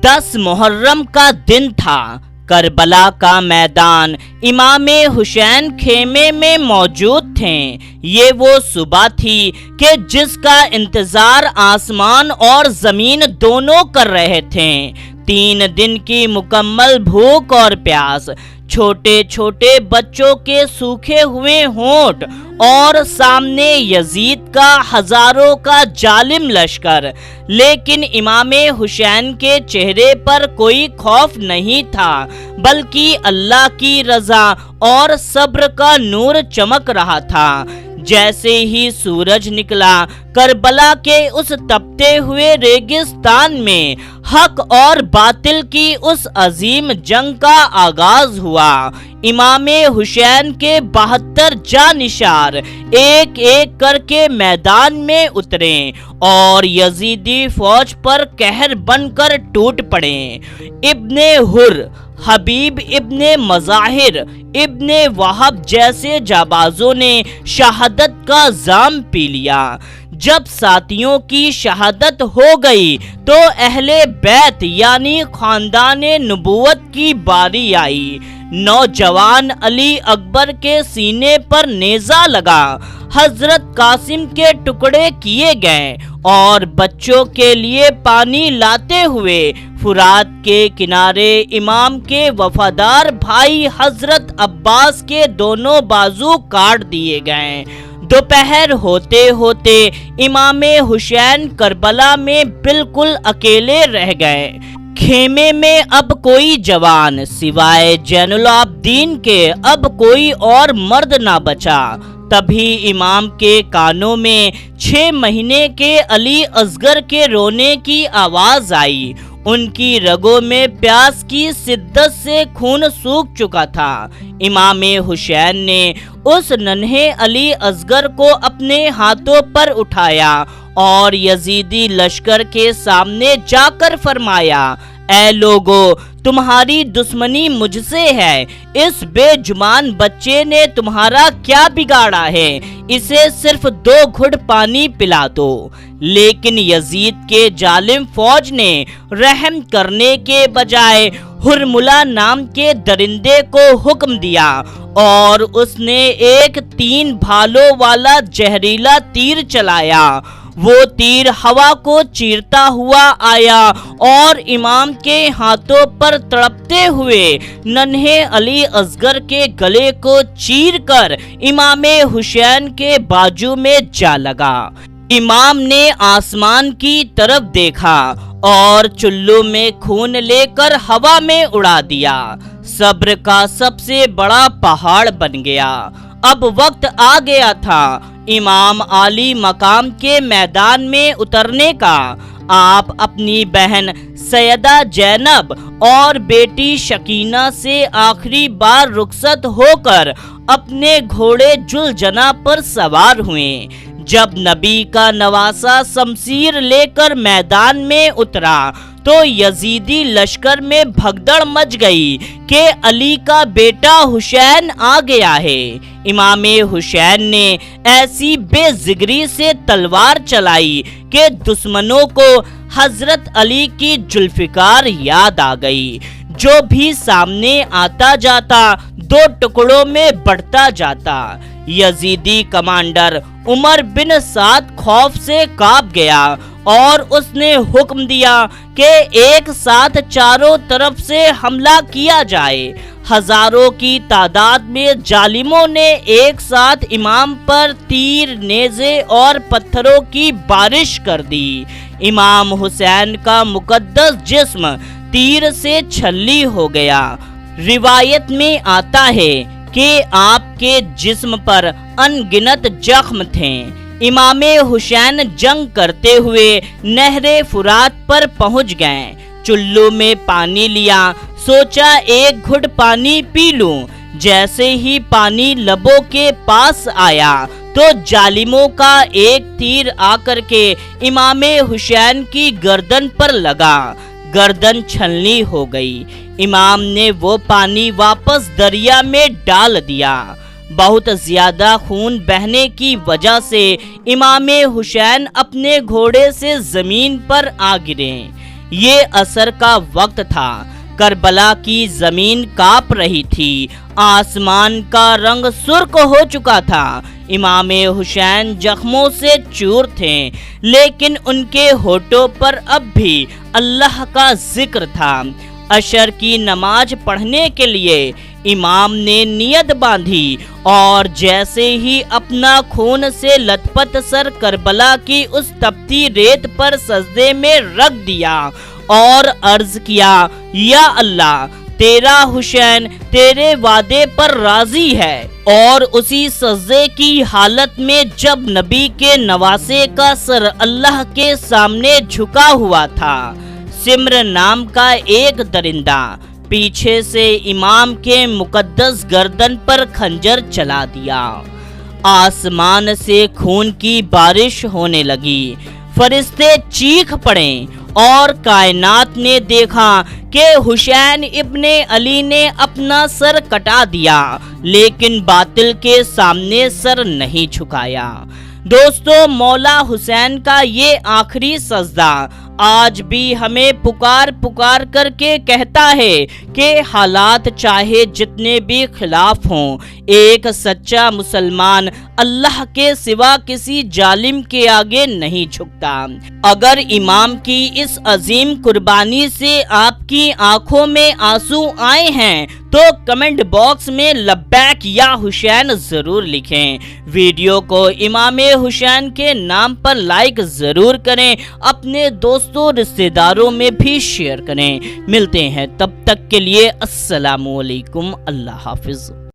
10 मुहर्रम का दिन था। करबला का मैदान, इमाम हुसैन खेमे में मौजूद थे। ये वो सुबह थी कि जिसका इंतजार आसमान और जमीन दोनों कर रहे थे। 3 दिन की मुकम्मल भूख और प्यास, छोटे छोटे बच्चों के सूखे हुए होंठ और सामने यजीद का हजारों का जालिम लश्कर। लेकिन इमाम हुसैन के चेहरे पर कोई खौफ नहीं था, बल्कि अल्लाह की रजा और सब्र का नूर चमक रहा था। जैसे ही सूरज निकला, करबला के उस तपते हुए रेगिस्तान में हक और बातिल की उस अजीम जंग का आगाज हुआ। इमाम हुसैन के 72 जानिशार एक एक करके मैदान में उतरे और यजीदी फौज पर कहर बनकर टूट पड़े। इब्ने हुर, हबीब इब्ने मज़ाहिर, इब्ने वहब जैसे जाबाजों ने शहादत का जाम पी लिया। जब साथियों की शहादत हो गई तो अहले बैत यानी खानदान नबूवत की बारी आई। नौजवान अली अकबर के सीने पर नेजा लगा, हजरत कासिम के टुकड़े किए गए और बच्चों के लिए पानी लाते हुए फुरात के किनारे इमाम के वफादार भाई हजरत अब्बास के दोनों बाजू काट दिए गए। दोपहर होते होते इमाम हुसैन करबला में बिल्कुल अकेले रह गए। खेमे में अब कोई जवान सिवाय जैनुलाब्दीन के अब कोई और मर्द ना बचा। तभी इमाम के कानों में 6 महीने के अली असगर के रोने की आवाज आई। उनकी रगों में प्यास की शिद्दत से खून सूख चुका था। इमाम हुसैन ने उस नन्हे अली असगर को अपने हाथों पर उठाया और यजीदी लश्कर के सामने जाकर फरमाया, ऐ लोगो, तुम्हारी दुश्मनी मुझसे है। इस बेजुबान बच्चे ने तुम्हारा क्या बिगाड़ा है? इसे सिर्फ 2 घुट पानी पिला दो। लेकिन यजीद के जालिम फौज ने रहम करने के बजाय हुरमुला नाम के दरिंदे को हुक्म दिया और उसने एक 3 भालों वाला जहरीला तीर चलाया। वो तीर हवा को चीरता हुआ आया और इमाम के हाथों पर तड़पते हुए नन्हे अली असगर के गले को चीरकर इमाम हुसैन के बाजू में जा लगा। इमाम ने आसमान की तरफ देखा और चुल्लू में खून लेकर हवा में उड़ा दिया। सब्र का सबसे बड़ा पहाड़ बन गया। अब वक्त आ गया था इमाम आली मकाम के मैदान में उतरने का। आप अपनी बहन सैयदा जैनब और बेटी शकीना से आखिरी बार रुखसत होकर अपने घोड़े जुलजना पर सवार हुए। जब नबी का नवासा शमशीर लेकर मैदान में उतरा तो यजीदी लश्कर में भगदड़ मच गई कि अली का बेटा हुसैन आ गया है। इमाम हुसैन ने ऐसी बेजिगरी से तलवार चलाई कि दुश्मनों को हजरत अली की जुल्फिकार याद आ गई। जो भी सामने आता जाता 2 टुकड़ों में बढ़ता जाता। यजीदी कमांडर उमर बिन साद खौफ से कांप गया और उसने हुक्म दिया कि एक साथ चारों तरफ से हमला किया जाए। हजारों की तादाद में जालिमों ने एक साथ इमाम पर तीर, नेज़े और पत्थरों की बारिश कर दी। इमाम हुसैन का मुकद्दस जिस्म तीर से छल्ली हो गया। रिवायत में आता है कि आपके जिस्म पर अनगिनत जख्म थे। इमाम हुसैन जंग करते हुए नहरे फुरात पर पहुंच गए। चुल्लू में पानी लिया, सोचा 1 घुट पानी पी लूं। जैसे ही पानी लबों के पास आया तो जालिमों का एक तीर आकर के इमाम हुसैन की गर्दन पर लगा। गर्दन छलनी हो गई। इमाम ने वो पानी वापस दरिया में डाल दिया। बहुत ज्यादा खून बहने की वजह से इमाम हुसैन अपने घोड़े से जमीन पर आ गिरे। یہ عصر کا وقت تھا۔ کربلا کی زمین کانپ رہی تھی، آسمان کا رنگ سرخ ہو چکا تھا۔ امام حسین زخموں سے چور تھے، لیکن ان کے ہونٹوں پر اب بھی اللہ کا ذکر تھا۔ عشر کی نماز پڑھنے کے لیے امام نے نیت باندھی اور جیسے ہی اپنا خون سے لت پت سر کربلا کی اس تپتی ریت پر سجدے میں رکھ دیا اور عرض کیا، یا اللہ، تیرا حسین تیرے وعدے پر راضی ہے۔ اور اسی سجدے کی حالت میں جب نبی کے نواسے کا سر اللہ کے سامنے جھکا ہوا تھا، سمر نام کا ایک درندہ پیچھے سے امام کے مقدس گردن پر خنجر چلا دیا۔ آسمان سے خون کی بارش ہونے لگی، فرشتے چیخ پڑے اور کائنات نے دیکھا کہ حسین ابن علی نے اپنا سر کٹا دیا، لیکن باطل کے سامنے سر نہیں جھکایا۔ دوستو، مولا حسین کا یہ آخری سجدہ آج بھی ہمیں پکار پکار کر کے کہتا ہے کہ حالات چاہے جتنے بھی خلاف ہوں، ایک سچا مسلمان اللہ کے سوا کسی ظالم کے آگے نہیں جھکتا۔ اگر امام کی اس عظیم قربانی سے آپ کی آنکھوں میں آنسو آئے ہیں تو کمنٹ باکس میں لبیک یا حسین ضرور لکھیں۔ ویڈیو کو امام حسین کے نام پر لائک ضرور کریں، اپنے دوستوں رشتہ داروں میں بھی شیئر کریں۔ ملتے ہیں تب تک کے لیے، السلام علیکم، اللہ حافظ۔